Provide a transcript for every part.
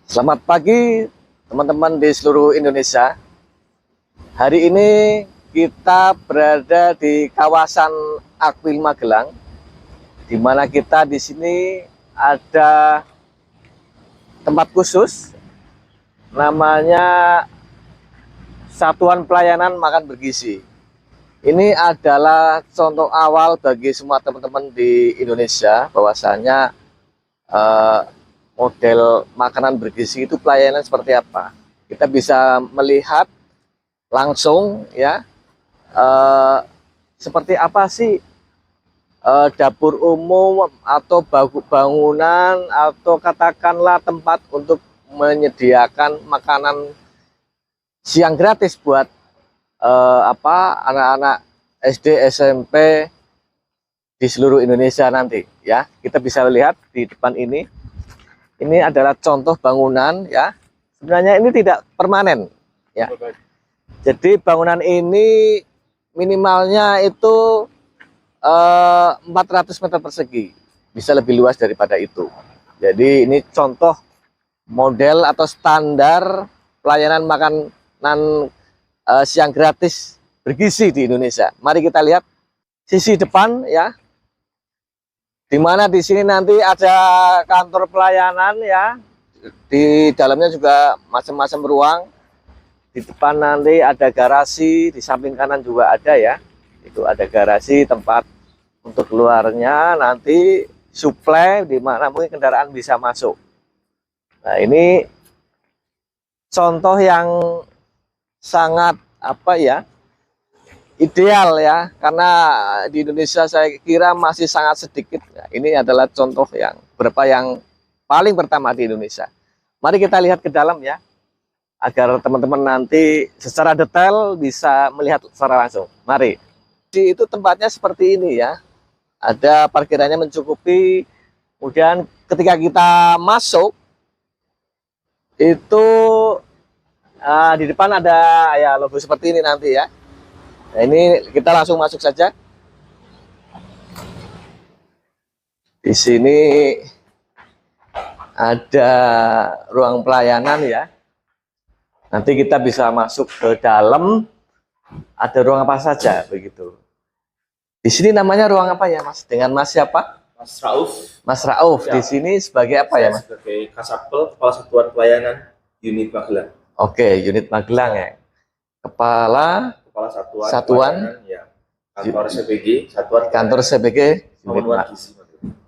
Selamat pagi teman-teman di seluruh Indonesia. Hari ini kita berada di kawasan Akwil Magelang, di mana kita di sini ada tempat khusus namanya Satuan Pelayanan Makan Bergizi. Ini adalah contoh awal bagi semua teman-teman di Indonesia bahwasanya model makanan bergizi itu pelayanan seperti apa. Kita bisa melihat langsung ya seperti apa sih dapur umum atau bangunan atau katakanlah tempat untuk menyediakan makanan siang gratis buat anak-anak SD, SMP di seluruh Indonesia nanti ya. Kita bisa lihat di depan ini. Ini adalah contoh bangunan ya. Sebenarnya ini tidak permanen ya. Jadi bangunan ini minimalnya itu 400 meter persegi. Bisa lebih luas daripada itu. Jadi ini contoh model atau standar pelayanan makanan siang gratis bergizi di Indonesia. Mari kita lihat sisi depan ya. Di mana di sini nanti ada kantor pelayanan ya. Di dalamnya juga macam-macam ruang. Di depan nanti ada garasi, di samping kanan juga ada ya. Itu ada garasi tempat untuk keluarnya, nanti suplai di mana mungkin kendaraan bisa masuk. Nah, ini contoh yang sangat ideal ya, karena di Indonesia saya kira masih sangat sedikit. Nah, ini adalah contoh yang paling pertama di Indonesia. Mari kita lihat ke dalam ya, agar teman-teman nanti secara detail bisa melihat secara langsung. Mari. Itu tempatnya seperti ini ya. Ada parkirannya mencukupi. Kemudian ketika kita masuk itu di depan ada ya logo seperti ini nanti ya. Nah, ini kita langsung masuk saja. Di sini ada ruang pelayanan ya. Nanti kita bisa masuk ke dalam. Ada ruang apa saja begitu. Di sini namanya ruang apa ya, Mas? Dengan Mas siapa? Mas Rauf. Mas Rauf. Ya. Di sini sebagai apa ya, Mas? Sebagai Kasatpel, Kepala Satuan Pelayanan Unit Magelang. Oke, unit Magelang ya. Kepala Satuan ya. Kantor CPG, Satuan Kantor CPG unit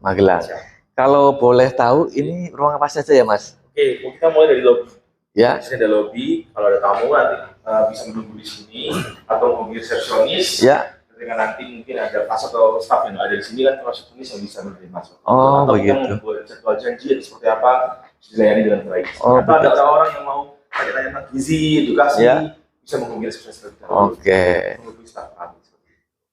Magelang. Kalau boleh tahu ini ruang apa saja ya, Mas? Oke, kita mulai dari lobby. Ya. Di sini ada lobby. Kalau ada tamu nanti bisa menunggu di sini atau menghubungi resepsionis. Ya. Ketika nanti mungkin ada pas atau staff yang ada di sini kan resepsionis yang bisa menerima masuk. Oh, atau begitu. kita membuat jadwal janji seperti apa dilayani dengan baik. Oh, atau ada orang-orang yang mau tanya-tanya tentang gizi, edukasi, ya, bisa menghubungi resepsionis. Oke. Menghubungi staff kami.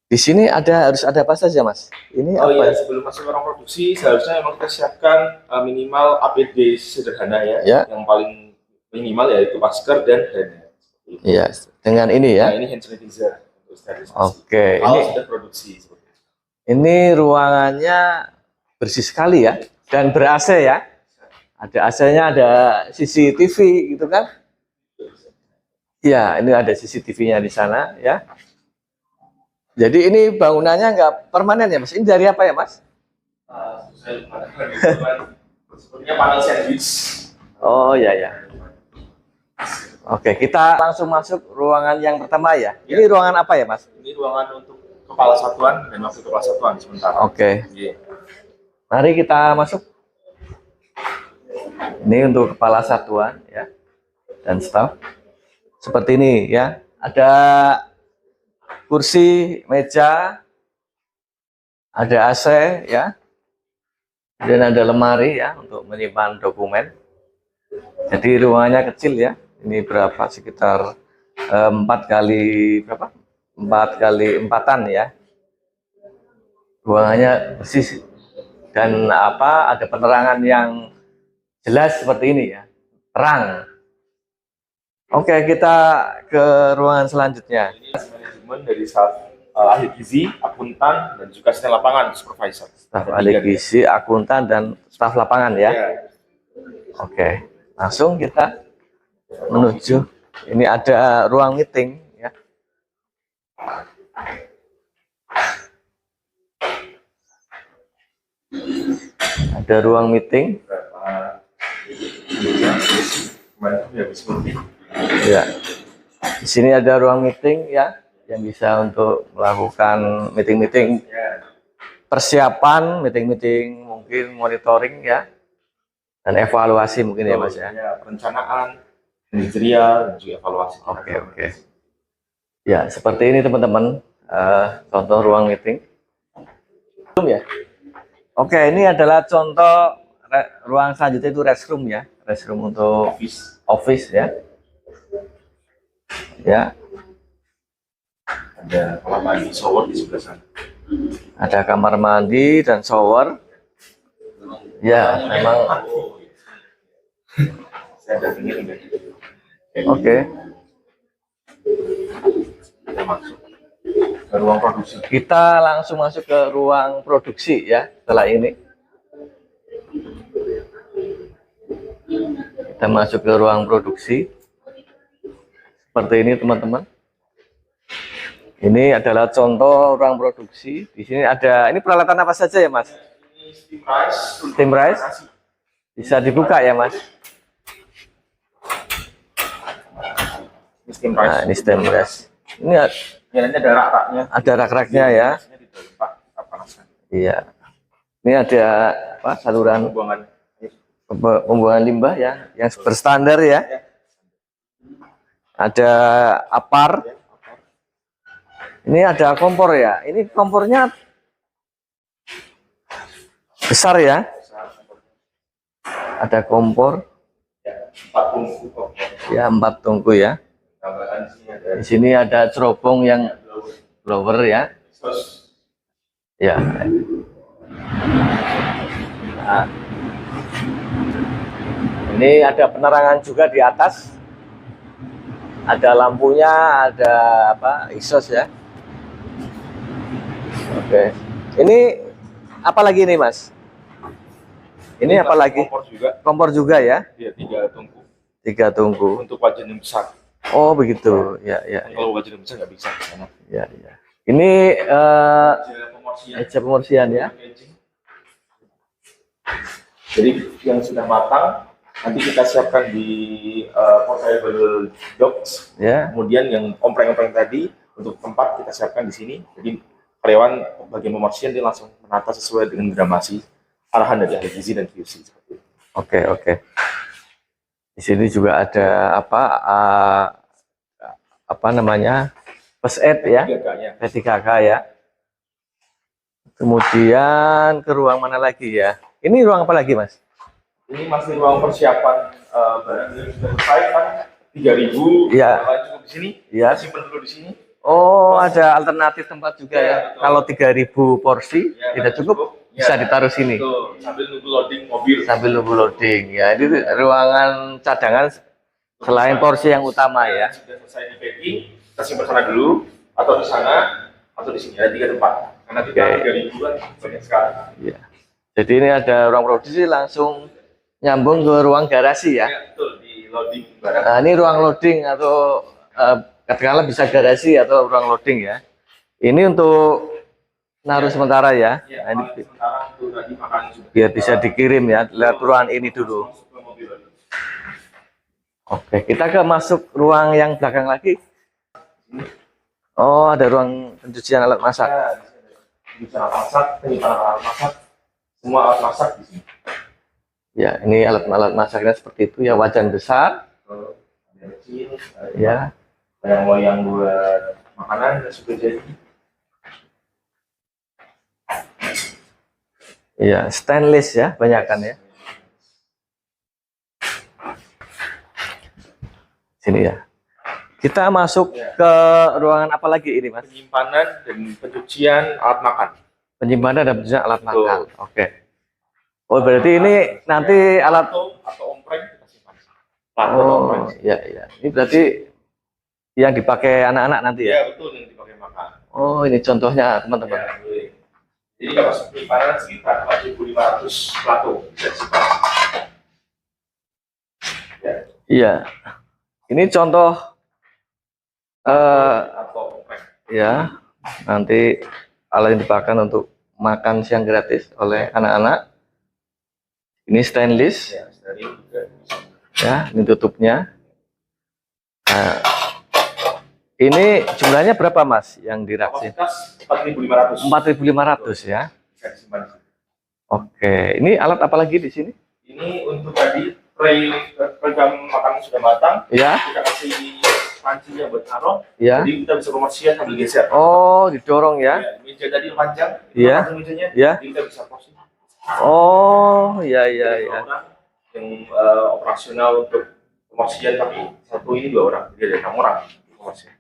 Di sini harus ada apa saja, Mas? Ini oh apa? Iya, sebelum masuk orang produksi seharusnya memang kita siapkan minimal APD sederhana ya, yang paling minimal yaitu masker dan hand. Iya, dengan ini ya. Nah, ini hand sanitizer untuk sterilisasi. Oke, kalau ini sudah produksi. Ini ruangannya bersih sekali ya, dan ber-AC ya. Ada AC-nya, ada CCTV gitu kan? Iya, ini ada CCTV-nya di sana ya. Jadi ini bangunannya nggak permanen ya, Mas? Ini dari apa ya, Mas? Sepertinya panel sandwich. Oh ya ya. Oke, kita langsung masuk ruangan yang pertama ya. Ini ruangan apa ya, Mas? Ini ruangan untuk kepala satuan dan wakil kepala satuan sementara. Oke. Mari kita masuk. Ini untuk kepala satuan ya dan staf. Seperti ini ya. Ada kursi, meja, ada AC ya, dan ada lemari ya untuk menyimpan dokumen. Jadi ruangannya kecil ya. Ini berapa? Sekitar 4 kali 4x4 ya. Ruangannya bersih dan ada penerangan yang jelas seperti ini ya, terang. Oke, kita ke ruangan selanjutnya. Manajemen dari staf ahli gizi, akuntan, dan juga asisten lapangan, supervisor. Staf ahli gizi, akuntan, dan staf lapangan ya. Oke. Langsung kita menuju. Ini ada ruang meeting ya. Ada ruang meeting. Ya. Di sini ada ruang meeting ya, yang bisa untuk melakukan meeting-meeting persiapan, meeting-meeting mungkin monitoring ya, dan evaluasi mungkin ya Mas ya. Perencanaan, manajerial, dan juga evaluasi. Oke. Ya, seperti ini teman-teman, contoh ruang meeting. Ya. Oke, ini adalah contoh ruang selanjutnya itu restroom ya, restroom untuk office ya. Ya. Ada kamar mandi, shower di sebelah sana. Ada kamar mandi dan shower. Ya, memang. Saya ada dengar enggak? Oke. Kita masuk ke ruang produksi. Kita langsung masuk ke ruang produksi ya. Setelah ini kita masuk ke ruang produksi. Seperti ini teman-teman. Ini adalah contoh ruang produksi. Di sini ada, ini peralatan apa saja ya Mas? Steam rice. Bisa dibuka ya Mas? Nah, ini steam rice. Ini ada rak-raknya. Ada rak-raknya ya. Iya. Ini ada apa? Saluran pembuangan limbah ya, yang berstandar ya. Ada apar. Ini ada kompor ya. Ini kompornya besar ya. Ada kompor. Ya, 4 tungku ya. Di sini ada cerobong yang blower ya. Ya. Nah, ini ada penerangan juga di atas. Ada lampunya, ada apa? Exhaust ya. Oke. Ini apa lagi nih, Mas? Ini apa lagi? Kompor juga. Kompor juga ya? Iya, 3 tungku. 3 tungku. Untuk wajan yang besar. Oh, begitu. Ya. Kalau wajan yang besar nggak bisa. Ya. Ini meja pemorsian ya. Jadi yang sudah matang nanti kita siapkan di portable box. Ya. Kemudian yang ompreng-ompreng tadi untuk tempat kita siapkan di sini. Jadi karyawan bagian pemorsian dia langsung menata sesuai dengan gramasi arahan dari ahli gizi dan QC. Oke. Di sini juga ada apa namanya? First aid ya. P3K ya. Kemudian ke ruang mana lagi ya? Ini ruang apa lagi, Mas? Ini masih ruang persiapan barang yang sudah selesai kan 3.000 ya. Cukup di sini. Ya. Simpan dulu di sini. Oh, ada alternatif tempat juga ya. Kalau 3.000 porsi tidak cukup, bisa ditaruh sini. Betul. Sambil nunggu loading mobil. Sambil nunggu loading ya. Ini ruangan cadangan selain porsi yang utama ya. Sudah selesai di packing, kita simpan sana dulu, atau di sana, atau di sini. Ada 3 tempat. Karena kita 3.000 kan banyak sekali. Ya. Jadi ini ada ruang produksi langsung nyambung ke ruang garasi ya. Ya, betul, di loading barang. Nah, ini ruang loading atau katakanlah bisa garasi atau ruang loading ya. Ini untuk naruh sementara ya. Ya, nah, ini sementara untuk tadi makanan juga. biar bisa dikirim ya. Lihat ruangan ini dulu. Oke, kita ke masuk ruang yang belakang lagi. Oh, ada ruang pencucian alat masak. Ya, bisa alat masak, penyimpanan alat masak, semua alat masak di sini. Ya, ini alat-alat masaknya seperti itu ya, wajan besar. Kecil, Ya. yang buat makanan dan sudah jadi. Ya, stainless ya, banyakan ya. Sini ya. Kita masuk ke ruangan apa lagi ini, Mas? Penyimpanan dan pencucian alat makan. Penyimpanan dan pencucian alat makan. Oke. Oh, berarti ini nanti alat atau ompreng kita simpan. Oh, iya. Ini berarti yang dipakai anak-anak nanti ya? Ya, betul, yang dipakai makan. Oh, ini contohnya, teman-teman. Ya, jadi kalau penyimpanan sekitar 4.500 plato bisa disimpan. Iya. Ini contoh atau ya, nanti alat yang dipakai untuk makan siang gratis oleh anak-anak. Ini stainless ya, dari juga ya, ini tutupnya. Nah, ini jumlahnya berapa Mas yang diraksin? kapasitas 4.500. 4.500 ya. Bisa disimpan di sini. Oke, ini alat apa lagi di sini? Ini untuk tadi tray program makanan sudah matang. Ya. Kita kasih pancinya buat naruh. Ya. Jadi kita bisa promosian sambil geser. Oh, didorong ya? Ya, meja tadi panjang. Iya. Mejanya. Ya. Jadi kita bisa porsi. Oh, ya ya ya. Orang yang operasional untuk promosian, tapi satu ini 2 orang. Jadi ada 6 orang promosian.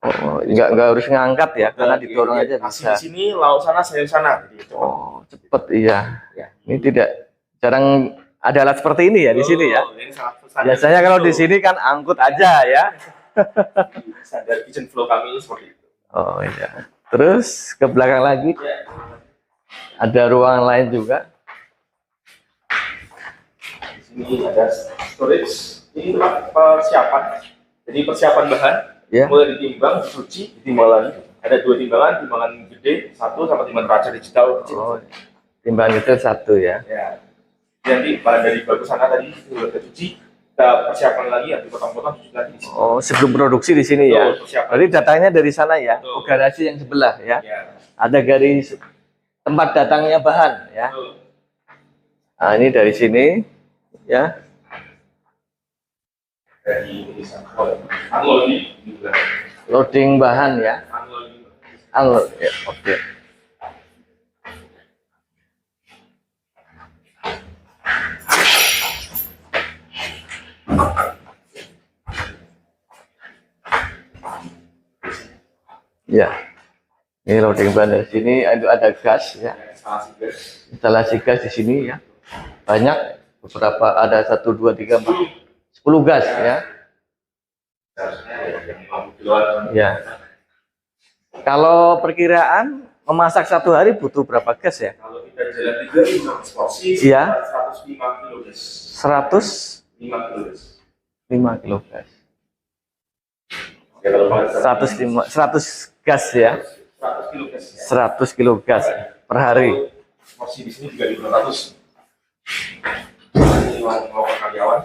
Oh, nggak harus ngangkat ya, karena didorong aja Kasih bisa. di sini, lauk sana, sayur sana. Jadi, Oh, cepet iya. Ya. Ini tidak jarang ada alat seperti ini ya di sini ya. Ini sangat standar. Biasanya kalau di sini kan angkut aja ya. Standar kitchen flow kami ini seperti itu. Oh iya. Terus ke belakang lagi Ya. ada ruangan lain juga. Di sini ada storage. Ini tempat persiapan. Jadi persiapan bahan. Ya. Mulai ditimbang, dicuci, ditimbang lagi. Ada 2 timbangan, timbangan gede, 1 sama timbangan raja digital. Oh, timbangan itu 1 ya. Ya. Jadi bahan dari bagus sana tadi sudah kita cuci, kita persiapkan lagi, ya dipotong-potong, cuci lagi di sini. Oh, sebelum produksi di sini ya. Betul, persiapan. Berarti datangnya dari sana ya. Betul. Oh, garasi yang sebelah ya. Ya. Ada garis tempat datangnya bahan ya. Betul. Nah, ini dari sini ya. Dari Indonesia. Anglo ini juga. Loading bahan ya. Anglo ini. Ya, oke. Ya, ini loading bahan dari sini. Ada gas ya. Instalasi gas. Instalasi gas di sini ya. Banyak, beberapa ada 1, 2, 3, 4, 10 gas ya. Seharusnya yang 50 kiloan. Ya. Kalau perkiraan memasak 1 hari butuh berapa gas ya? Kalau kita jalan 3 porsi, Iya. 105 kilo gas. 105 5 kilo gas. kilo gas. Oke, kalau 100 gas ya. 100 kilo gas. 100 kilo gas per hari. Porsi di sini juga di 200. Ini ruang karyawan.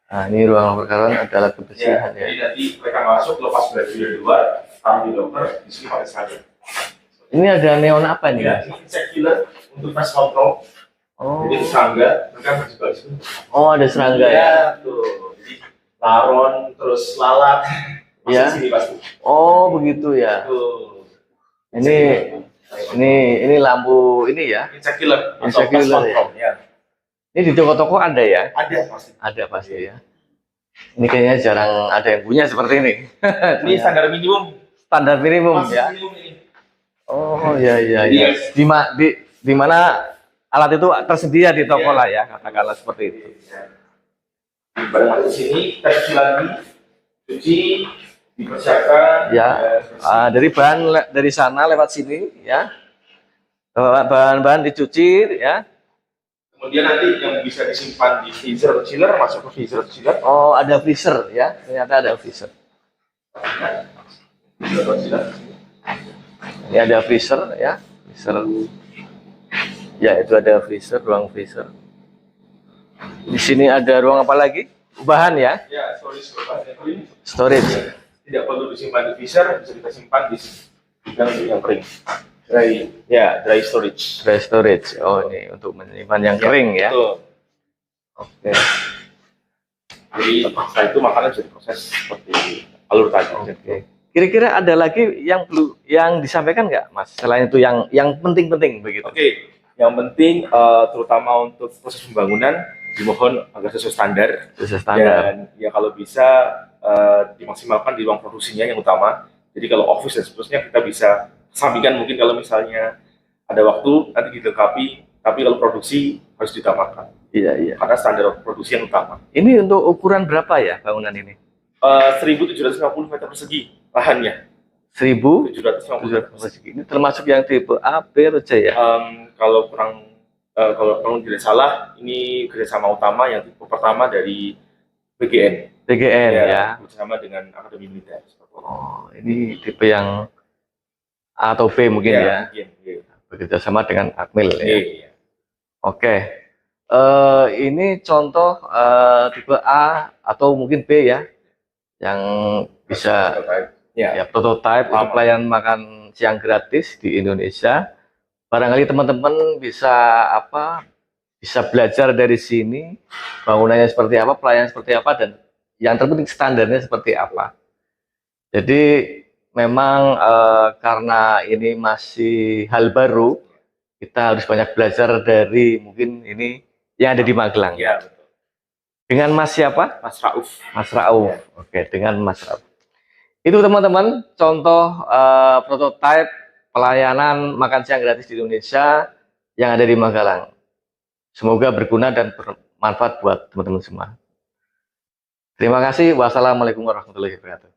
Nah, ini ruang perkaryawan ada alat Ya, kebersihan ya. jadi nanti mereka masuk, lepas baju dari luar, taruh di locker, di sini pakai seragam. Ini ada neon apa nih? Ya, ini check killer untuk pest control. Oh, Jadi serangga, mereka juga di sini. oh ada serangga ya. Tuh. Jadi laron, terus lalat. Masuk Ya. di sini pasti. Oh begitu ya. Tuh. Ini lampu ini ya. Ini check killer. Ini atau check pest killer ya. control, ya. Ini di toko-toko ada ya? Ada pasti. Ada pasti ya. Ini kayaknya jarang ada yang punya seperti ini. Ini standar minimum. Standar minimum Masih ya. minimum ini. Oh ya ya Jadi ya. ya- Di mana alat itu tersedia di toko Iya. lah ya, katakanlah seperti itu. Barang masuk sini, kita cuci lagi, cuci, dipersiapkan. Ya, bersih. dari bahan dari sana lewat sini ya. Bahan-bahan dicuci ya. Kemudian nanti yang bisa disimpan di freezer atau chiller masuk ke freezer atau chiller. Oh, ada freezer ya. Ternyata ada freezer. Freezer atau chiller. Ini ada freezer ya. Freezer. Ya, itu ada freezer, ruang freezer. Di sini ada ruang apa lagi? Bahan ya. Ya, storage. Storage. Tidak perlu disimpan di freezer, bisa kita simpan di sini. Yang kering. Dry storage. Dry storage. Oh, ini untuk menyimpan yang kering ya. Betul. Oke. Jadi setelah itu makanan bisa diproses seperti alur tadi. Oke. Kira-kira ada lagi yang disampaikan nggak, Mas? Selain itu yang penting-penting begitu. Oke, yang penting terutama untuk proses pembangunan dimohon agar sesuai standar Sesuai standar. dan ya kalau bisa dimaksimalkan di ruang produksinya yang utama. Jadi kalau office dan seterusnya kita bisa sampingkan mungkin kalau misalnya ada waktu nanti dilengkapi, tapi kalau produksi harus ditambahkan Iya, iya. karena standar produksi yang utama. Ini untuk ukuran berapa ya bangunan ini? 1.750 meter persegi lahannya. 1.750 750 meter persegi. persegi. Ini termasuk yang tipe A, B atau C ya? Kalau kurang tidak salah, ini kerjasama utama yang tipe pertama dari BGN. BGN ya. Bersama dengan Akademi Militer. Oh, ini tipe yang A atau B mungkin ya. Mungkin, ya. Bekerja sama dengan Akmil ya. Iya. Oke. Ini contoh tipe A atau mungkin B ya, yang bisa ya prototipe untuk pelayanan makan siang gratis di Indonesia. Barangkali teman-teman bisa bisa belajar dari sini, bangunannya seperti apa, pelayanan seperti apa, dan yang terpenting standarnya seperti apa. Jadi memang karena ini masih hal baru, kita harus banyak belajar dari mungkin ini yang ada di Magelang. Ya, betul. Dengan Mas siapa? Mas Rauf. Mas Rauf. Ya. Oke, dengan Mas Rauf. Itu teman-teman contoh prototipe pelayanan makan siang gratis di Indonesia yang ada di Magelang. Semoga berguna dan bermanfaat buat teman-teman semua. Terima kasih. Wassalamualaikum warahmatullahi wabarakatuh.